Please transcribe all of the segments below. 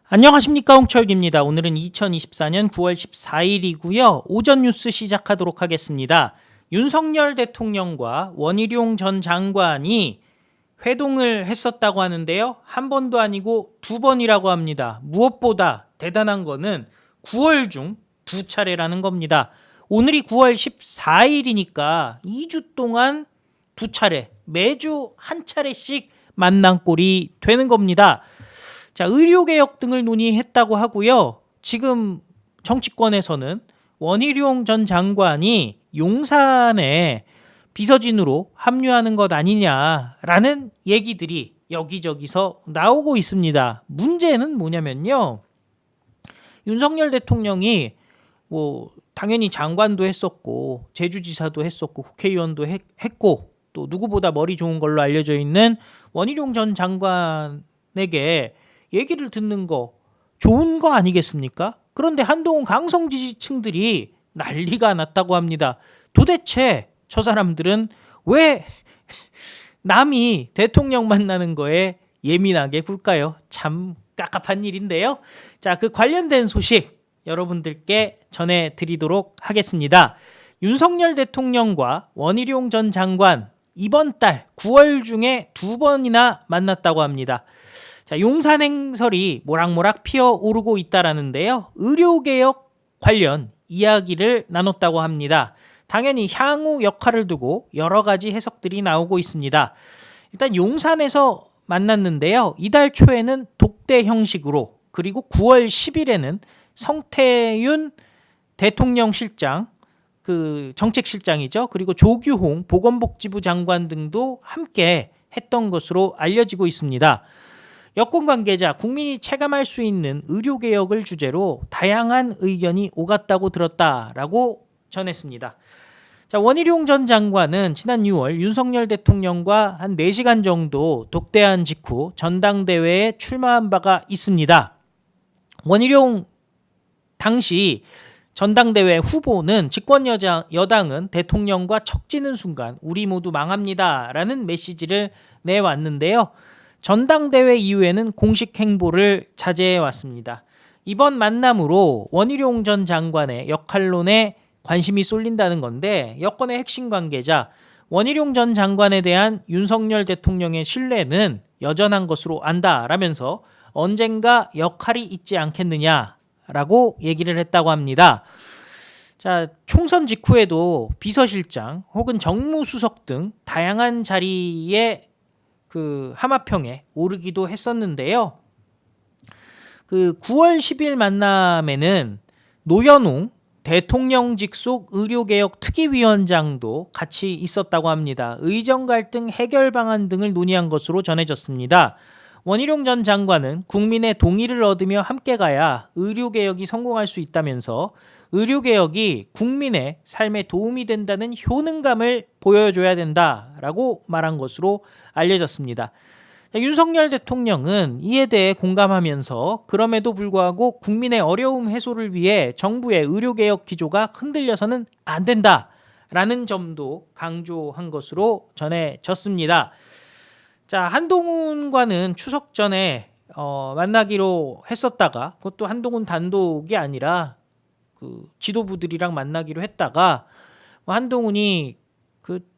안녕하십니까, 홍철기입니다. 오늘은 2024년 9월 14일이고요. 오전 뉴스 시작하도록 하겠습니다. 윤석열 대통령과 원희룡 전 장관이 회동을 했었다고 하는데요. 한 번도 아니고 두 번이라고 합니다. 무엇보다 대단한 거는 9월 중 두 차례라는 겁니다. 오늘이 9월 14일이니까 2주 동안 두 차례, 매주 한 차례씩 만난 꼴이 되는 겁니다. 자, 의료개혁 등을 논의했다고 하고요. 지금 정치권에서는 원희룡 전 장관이 용산에 비서진으로 합류하는 것 아니냐라는 얘기들이 여기저기서 나오고 있습니다. 문제는 뭐냐면요. 윤석열 대통령이 당연히 장관도 했었고 제주지사도 했었고 국회의원도 했고 또 누구보다 머리 좋은 걸로 알려져 있는 원희룡 전 장관에게 얘기를 듣는 거 좋은 거 아니겠습니까? 그런데 한동훈 강성 지지층들이 난리가 났다고 합니다. 도대체 저 사람들은 왜 남이 대통령 만나는 거에 예민하게 굴까요? 참 깝깝한 일인데요. 자, 그 관련된 소식 여러분들께 전해드리도록 하겠습니다. 윤석열 대통령과 원희룡 전 장관 이번 달 9월 중에 두 번이나 만났다고 합니다. 자, 용산 행설이 모락모락 피어오르고 있다라는데요. 의료개혁 관련 이야기를 나눴다고 합니다. 당연히 향후 역할을 두고 여러 가지 해석들이 나오고 있습니다. 일단 용산에서 만났는데요. 이달 초에는 독대 형식으로, 그리고 9월 10일에는 성태윤 대통령 실장, 그 정책실장이죠. 그리고 조규홍 보건복지부 장관 등도 함께 했던 것으로 알려지고 있습니다. 여권 관계자, 국민이 체감할 수 있는 의료개혁을 주제로 다양한 의견이 오갔다고 들었다라고 전했습니다. 자, 원희룡 전 장관은 지난 6월 윤석열 대통령과 한 4시간 정도 독대한 직후 전당대회에 출마한 바가 있습니다. 원희룡 당시 전당대회 후보는 집권 여당은 대통령과 척지는 순간 우리 모두 망합니다 라는 메시지를 내왔는데요. 전당대회 이후에는 공식 행보를 자제해 왔습니다. 이번 만남으로 원희룡 전 장관의 역할론에 관심이 쏠린다는 건데, 여권의 핵심 관계자, 원희룡 전 장관에 대한 윤석열 대통령의 신뢰는 여전한 것으로 안다라면서 언젠가 역할이 있지 않겠느냐라고 얘기를 했다고 합니다. 자, 총선 직후에도 비서실장 혹은 정무수석 등 다양한 자리에 하마평에 오르기도 했었는데요. 9월 10일 만남에는 노현웅 대통령 직속 의료개혁 특위위원장도 같이 있었다고 합니다. 의정 갈등 해결 방안 등을 논의한 것으로 전해졌습니다. 원희룡 전 장관은 국민의 동의를 얻으며 함께 가야 의료개혁이 성공할 수 있다면서 의료개혁이 국민의 삶에 도움이 된다는 효능감을 보여줘야 된다라고 말한 것으로 알려졌습니다. 윤석열 대통령은 이에 대해 공감하면서 그럼에도 불구하고 국민의 어려움 해소를 위해 정부의 의료개혁 기조가 흔들려서는 안 된다라는 점도 강조한 것으로 전해졌습니다. 자, 한동훈과는 추석 전에 만나기로 했었다가, 그것도 한동훈 단독이 아니라 지도부들이랑 만나기로 했다가 한동훈이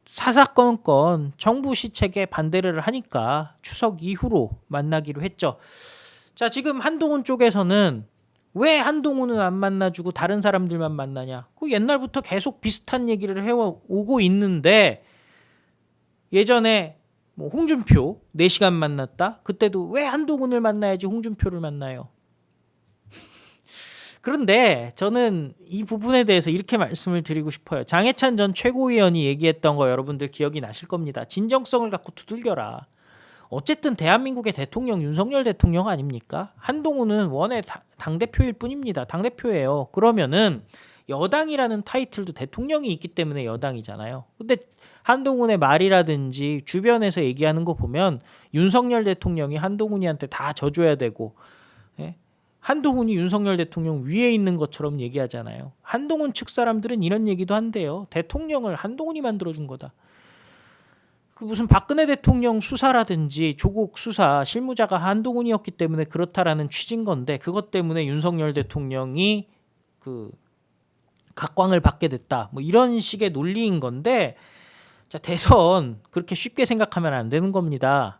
사사건건 정부 시책에 반대를 하니까 추석 이후로 만나기로 했죠. 자, 지금 한동훈 쪽에서는 왜 한동훈은 안 만나주고 다른 사람들만 만나냐? 옛날부터 계속 비슷한 얘기를 해오고 있는데, 예전에 홍준표 4시간 만났다? 그때도 왜 한동훈을 만나야지 홍준표를 만나요? 그런데 저는 이 부분에 대해서 이렇게 말씀을 드리고 싶어요. 장해찬 전 최고위원이 얘기했던 거 여러분들 기억이 나실 겁니다. 진정성을 갖고 두들겨라. 어쨌든 대한민국의 대통령 윤석열 대통령 아닙니까? 한동훈은 원의 당대표일 뿐입니다. 당대표예요. 그러면은 여당이라는 타이틀도 대통령이 있기 때문에 여당이잖아요. 근데 한동훈의 말이라든지 주변에서 얘기하는 거 보면 윤석열 대통령이 한동훈이한테 다 져줘야 되고, 한동훈이 윤석열 대통령 위에 있는 것처럼 얘기하잖아요. 한동훈 측 사람들은 이런 얘기도 한대요. 대통령을 한동훈이 만들어준 거다. 그 무슨 박근혜 대통령 수사라든지 조국 수사 실무자가 한동훈이었기 때문에 그렇다라는 취지인 건데, 그것 때문에 윤석열 대통령이 그 각광을 받게 됐다, 뭐 이런 식의 논리인 건데, 자, 대선 그렇게 쉽게 생각하면 안 되는 겁니다.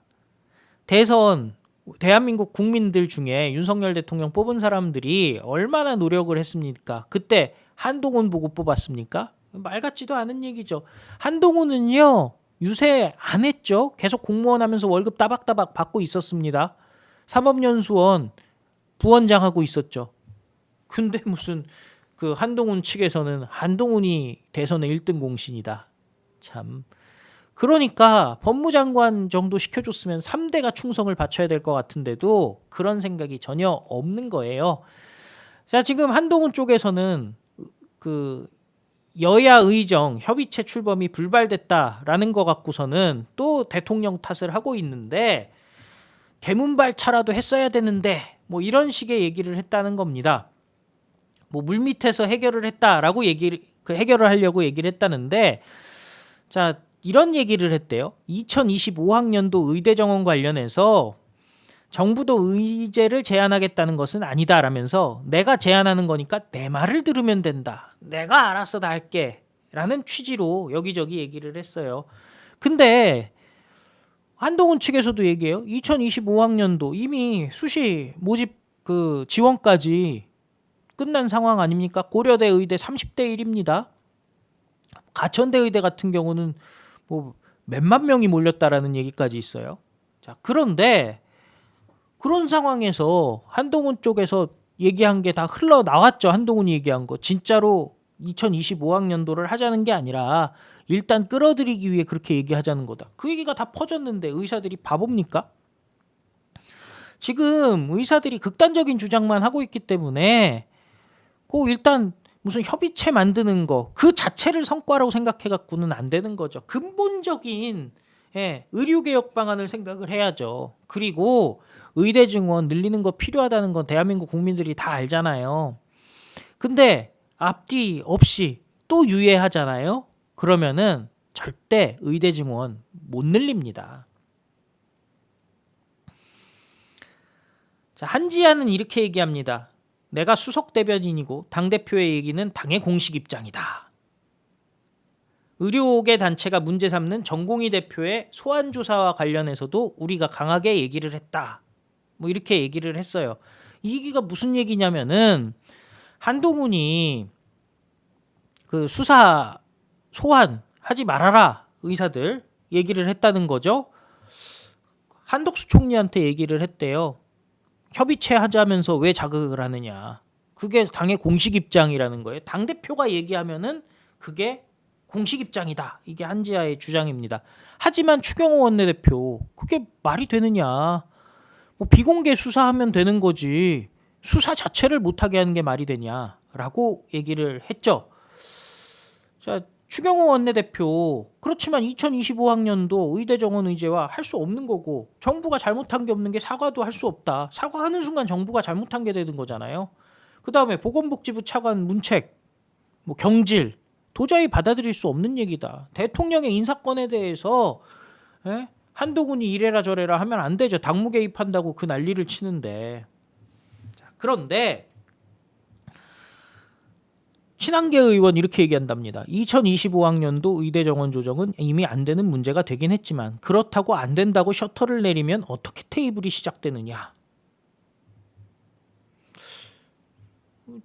대선 대한민국 국민들 중에 윤석열 대통령 뽑은 사람들이 얼마나 노력을 했습니까? 그때 한동훈 보고 뽑았습니까? 말 같지도 않은 얘기죠. 한동훈은요, 유세 안 했죠. 계속 공무원 하면서 월급 따박따박 받고 있었습니다. 사법연수원 부원장 하고 있었죠. 근데 무슨 그 한동훈 측에서는 한동훈이 대선의 1등 공신이다. 참. 그러니까 법무장관 정도 시켜줬으면 3대가 충성을 바쳐야 될 것 같은데도 그런 생각이 전혀 없는 거예요. 자, 지금 한동훈 쪽에서는 그 여야 의정 협의체 출범이 불발됐다라는 거 갖고서는 또 대통령 탓을 하고 있는데, 개문발차라도 했어야 되는데 뭐 이런 식의 얘기를 했다는 겁니다. 뭐 물밑에서 해결을 했다라고 해결을 하려고 얘기를 했다는데, 자, 이런 얘기를 했대요. 2025학년도 의대 정원 관련해서 정부도 의제를 제안하겠다는 것은 아니다라면서, 내가 제안하는 거니까 내 말을 들으면 된다, 내가 알아서 다 할게 라는 취지로 여기저기 얘기를 했어요. 근데 한동훈 측에서도 얘기해요. 2025학년도 이미 수시 모집 그 지원까지 끝난 상황 아닙니까? 고려대 의대 30대 1입니다. 가천대 의대 같은 경우는 뭐 몇만 명이 몰렸다라는 얘기까지 있어요. 자, 그런데 그런 상황에서 한동훈 쪽에서 얘기한 게 다 흘러나왔죠. 한동훈이 얘기한 거. 진짜로 2025학년도를 하자는 게 아니라 일단 끌어들이기 위해 그렇게 얘기하자는 거다. 그 얘기가 다 퍼졌는데 의사들이 바보입니까? 지금 의사들이 극단적인 주장만 하고 있기 때문에 그 일단 무슨 협의체 만드는 거 그 자체를 성과라고 생각해 갖고는 안 되는 거죠. 근본적인 의료개혁 방안을 생각을 해야죠. 그리고 의대 증원 늘리는 거 필요하다는 건 대한민국 국민들이 다 알잖아요. 근데 앞뒤 없이 또 유예하잖아요. 그러면은 절대 의대 증원 못 늘립니다. 자, 한지아는 이렇게 얘기합니다. 내가 수석 대변인이고 당대표의 얘기는 당의 공식 입장이다. 의료계 단체가 문제 삼는 정공희 대표의 소환 조사와 관련해서도 우리가 강하게 얘기를 했다. 뭐 이렇게 얘기를 했어요. 이 얘기가 무슨 얘기냐면은 한동훈이 그 수사 소환하지 말아라 의사들 얘기를 했다는 거죠. 한덕수 총리한테 얘기를 했대요. 협의체 하자면서 왜 자극을 하느냐. 그게 당의 공식 입장이라는 거예요. 당대표가 얘기하면은 그게 공식 입장이다. 이게 한지아의 주장입니다. 하지만 추경호 원내대표 그게 말이 되느냐. 뭐 비공개 수사하면 되는 거지. 수사 자체를 못하게 하는 게 말이 되냐라고 얘기를 했죠. 자, 추경호 원내대표 그렇지만 2025학년도 의대 정원 의제와 할 수 없는 거고, 정부가 잘못한 게 없는 게 사과도 할 수 없다. 사과하는 순간 정부가 잘못한 게 되는 거잖아요. 그 다음에 보건복지부 차관 문책, 뭐 경질 도저히 받아들일 수 없는 얘기다. 대통령의 인사권에 대해서 한동훈이 이래라 저래라 하면 안 되죠. 당무 개입한다고 그 난리를 치는데. 자, 그런데 친한계 의원 이렇게 얘기한답니다. 2025학년도 의대 정원 조정은 이미 안 되는 문제가 되긴 했지만 그렇다고 안 된다고 셔터를 내리면 어떻게 테이블이 시작되느냐.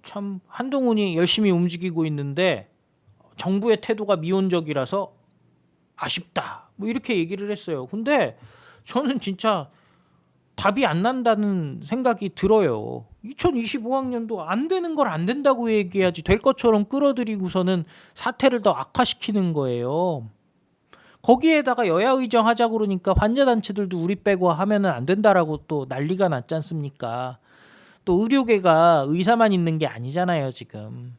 참 한동훈이 열심히 움직이고 있는데 정부의 태도가 미온적이라서 아쉽다. 뭐 이렇게 얘기를 했어요. 근데 저는 진짜 답이 안 난다는 생각이 들어요. 2025학년도 안 되는 걸 안 된다고 얘기해야지 될 것처럼 끌어들이고서는 사태를 더 악화시키는 거예요. 거기에다가 여야 의정하자 그러니까 환자단체들도 우리 빼고 하면은 안 된다라고 또 난리가 났지 않습니까? 또 의료계가 의사만 있는 게 아니잖아요. 지금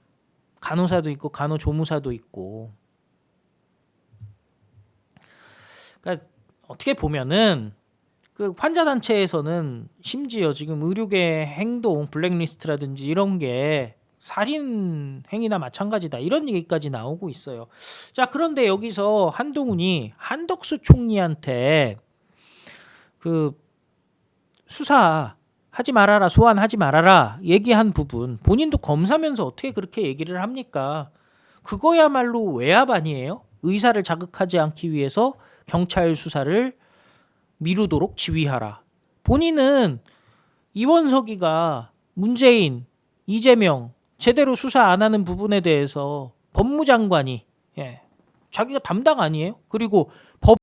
간호사도 있고 간호조무사도 있고. 그러니까 어떻게 보면은 그 환자단체에서는 심지어 지금 의료계 행동 블랙리스트라든지 이런 게 살인 행위나 마찬가지다. 이런 얘기까지 나오고 있어요. 자, 그런데 여기서 한동훈이 한덕수 총리한테 그 수사하지 말아라, 소환하지 말아라 얘기한 부분, 본인도 검사면서 어떻게 그렇게 얘기를 합니까? 그거야말로 외압 아니에요? 의사를 자극하지 않기 위해서 경찰 수사를 미루도록 지휘하라. 본인은 이원석이가 문재인, 이재명 제대로 수사 안 하는 부분에 대해서 법무장관이 자기가 담당 아니에요? 그리고 법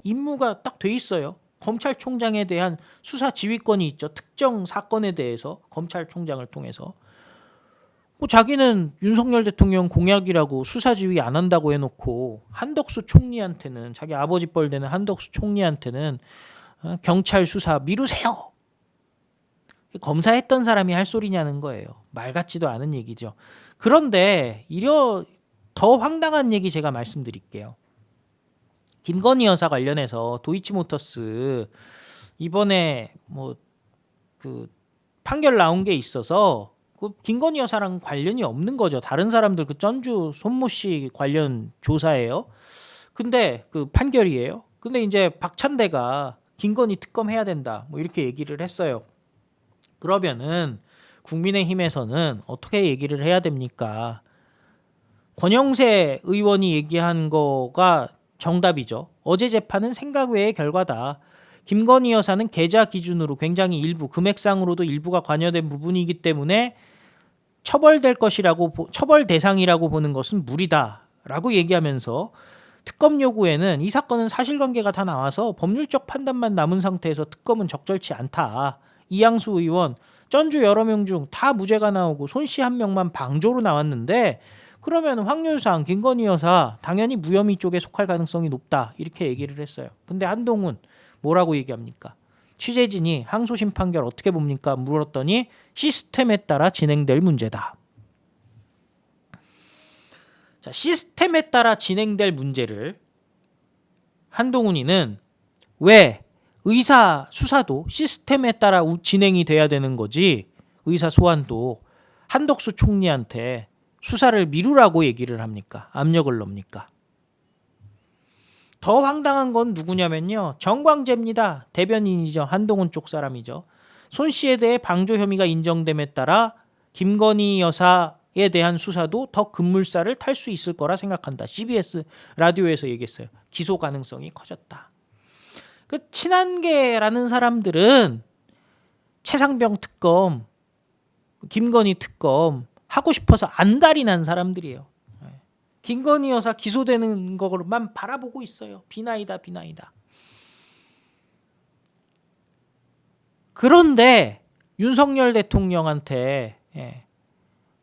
임무가 딱 돼 있어요. 검찰총장에 대한 수사 지휘권이 있죠. 특정 사건에 대해서 검찰총장을 통해서. 자기는 윤석열 대통령 공약이라고 수사 지휘 안 한다고 해놓고 한덕수 총리한테는, 자기 아버지 뻘 되는 한덕수 총리한테는 경찰 수사 미루세요. 검사했던 사람이 할 소리냐는 거예요. 말 같지도 않은 얘기죠. 그런데 더 황당한 얘기 제가 말씀드릴게요. 김건희 여사 관련해서 도이치모터스 이번에 그 판결 나온 게 있어서 그 김건희 여사랑 관련이 없는 거죠. 다른 사람들 그 전주 손모 씨 관련 조사예요. 근데 그 판결이에요. 근데 이제 박찬대가 김건희 특검해야 된다. 이렇게 얘기를 했어요. 그러면은 국민의힘에서는 어떻게 얘기를 해야 됩니까? 권영세 의원이 얘기한 거가 정답이죠. 어제 재판은 생각 외의 결과다. 김건희 여사는 계좌 기준으로 굉장히 일부, 금액상으로도 일부가 관여된 부분이기 때문에 처벌 대상이라고 보는 것은 무리다라고 얘기하면서 특검 요구에는 이 사건은 사실관계가 다 나와서 법률적 판단만 남은 상태에서 특검은 적절치 않다. 이양수 의원, 전주 여러 명 중 다 무죄가 나오고 손 씨 한 명만 방조로 나왔는데 그러면 확률상 김건희 여사 당연히 무혐의 쪽에 속할 가능성이 높다. 이렇게 얘기를 했어요. 근데 한동훈 뭐라고 얘기합니까? 취재진이 항소심 판결 어떻게 봅니까? 물었더니 시스템에 따라 진행될 문제다. 자, 시스템에 따라 진행될 문제를 한동훈이는 왜 의사 수사도 시스템에 따라 진행이 돼야 되는 거지, 의사 소환도 한덕수 총리한테 수사를 미루라고 얘기를 합니까? 압력을 넣습니까? 더 황당한 건 누구냐면요. 정광재입니다. 대변인이죠. 한동훈 쪽 사람이죠. 손 씨에 대해 방조 혐의가 인정됨에 따라 김건희 여사에 대한 수사도 더 급물살을 탈 수 있을 거라 생각한다. CBS 라디오에서 얘기했어요. 기소 가능성이 커졌다. 그 친한계라는 사람들은 최상병 특검, 김건희 특검 하고 싶어서 안달이 난 사람들이에요. 김건희 여사 기소되는 것만 바라보고 있어요. 비나이다. 그런데 윤석열 대통령한테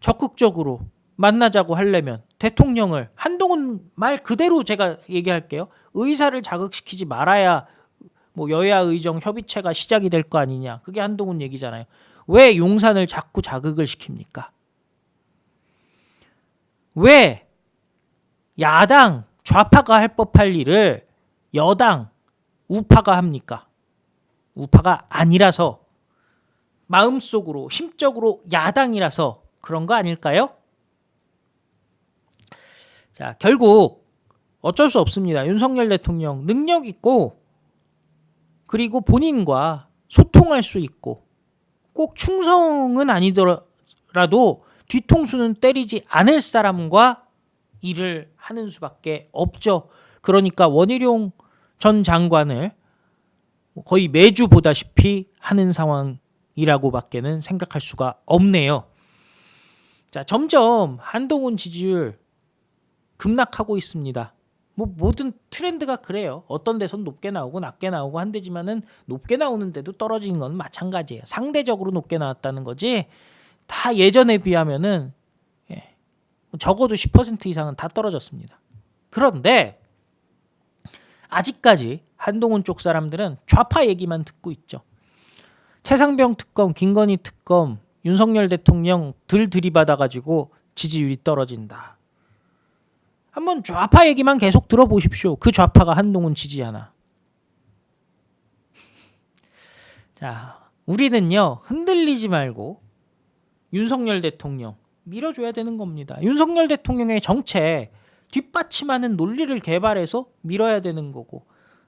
적극적으로 만나자고 하려면 대통령을, 한동훈 말 그대로 제가 얘기할게요. 의사를 자극시키지 말아야 여야 의정 협의체가 시작이 될 거 아니냐. 그게 한동훈 얘기잖아요. 왜 용산을 자꾸 자극을 시킵니까? 왜 야당 좌파가 할 법할 일을 여당 우파가 합니까? 우파가 아니라서, 마음속으로 심적으로 야당이라서 그런 거 아닐까요? 자, 결국 어쩔 수 없습니다. 윤석열 대통령 능력 있고, 그리고 본인과 소통할 수 있고, 꼭 충성은 아니더라도 뒤통수는 때리지 않을 사람과 일을 하는 수밖에 없죠. 그러니까 원희룡 전 장관을 거의 매주 보다시피 하는 상황이라고밖에는 생각할 수가 없네요. 자, 점점 한동훈 지지율 급락하고 있습니다. 모든 트렌드가 그래요. 어떤 데선 높게 나오고 낮게 나오고 한데지만은 높게 나오는데도 떨어지는 건 마찬가지예요. 상대적으로 높게 나왔다는 거지, 다 예전에 비하면은 적어도 10% 이상은 다 떨어졌습니다. 그런데 아직까지 한동훈 쪽 사람들은 좌파 얘기만 듣고 있죠. 최상병 특검, 김건희 특검, 윤석열 대통령 들이받아가지고 지지율이 떨어진다. 한번 좌파 얘기만 계속 들어보십시오. 그 좌파가 한동훈 지지하나. 자, 우리는요 흔들리지 말고 윤석열 대통령, 밀어줘야 되는 겁니다. 윤석열 대통령의 정책 뒷받침하는 논리를 개발해서 밀어야 되는 거고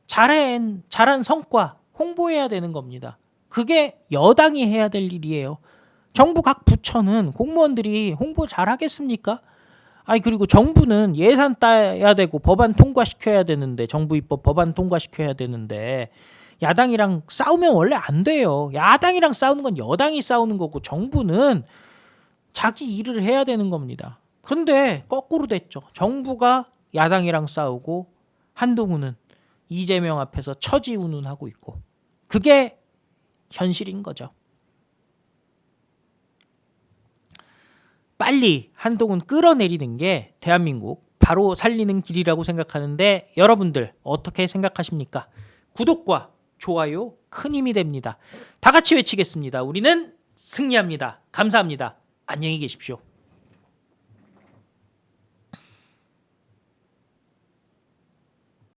잘한 성과 홍보해야 되는 겁니다. 그게 여당이 해야 될 일이에요. 정부 각 부처는 공무원들이 홍보 잘 하겠습니까? 그리고 정부는 예산 따야 되고 법안 통과시켜야 되는데 정부 입법 법안 통과시켜야 되는데 야당이랑 싸우면 원래 안 돼요. 야당이랑 싸우는 건 여당이 싸우는 거고 정부는 자기 일을 해야 되는 겁니다. 근데 거꾸로 됐죠. 정부가 야당이랑 싸우고 한동훈은 이재명 앞에서 처지운운하고 있고 그게 현실인 거죠. 빨리 한동훈 끌어내리는 게 대한민국 바로 살리는 길이라고 생각하는데 여러분들 어떻게 생각하십니까? 구독과 좋아요 큰 힘이 됩니다. 다 같이 외치겠습니다. 우리는 승리합니다. 감사합니다. 안녕히 계십시오.